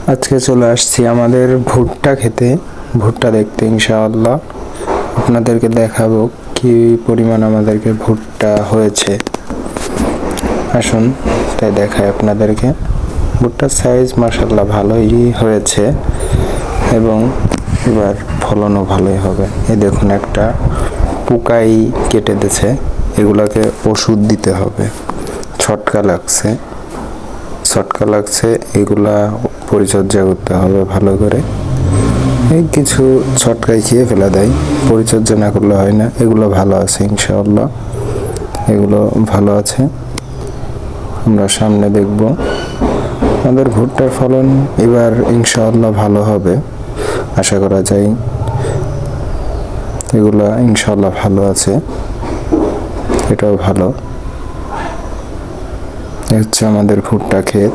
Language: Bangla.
আজকে চলে আসছি আমাদের ভুট্টা খেতে, ভুট্টা দেখতে ইনশাআল্লাহ। আপনাদেরকে দেখাবো কি পরিমাণ আমাদেরকে ভুট্টা হয়েছে। আসুন তাই দেখাই আপনাদেরকে। ভুট্টার সাইজ মাশাআল্লাহ ভালোই হয়েছে এবং এবার ফলনও ভালোই হবে। এই দেখুন একটা পোকাই কেটে দিয়েছে, এগুলাকে ওষুধ দিতে হবে। ছটকা লাগছে, এগুলা পরিচর্যা করতে হবে ভালো করে। এই কিছু ছটকায় খেয়ে ফেলা দেয়, পরিচর্যা না করলে হয় না। এগুলো ভালো আছে ইনশাআল্লাহ, এগুলো ভালো আছে। আমরা সামনে দেখব আমাদের ভুট্টার ফলন এবার ইনশাআল্লাহ ভালো হবে, আশা করা যায়। এগুলো ইনশাআল্লাহ ভালো আছে, এটাও ভালো। হচ্ছে আমাদের ভুট্টা ক্ষেত।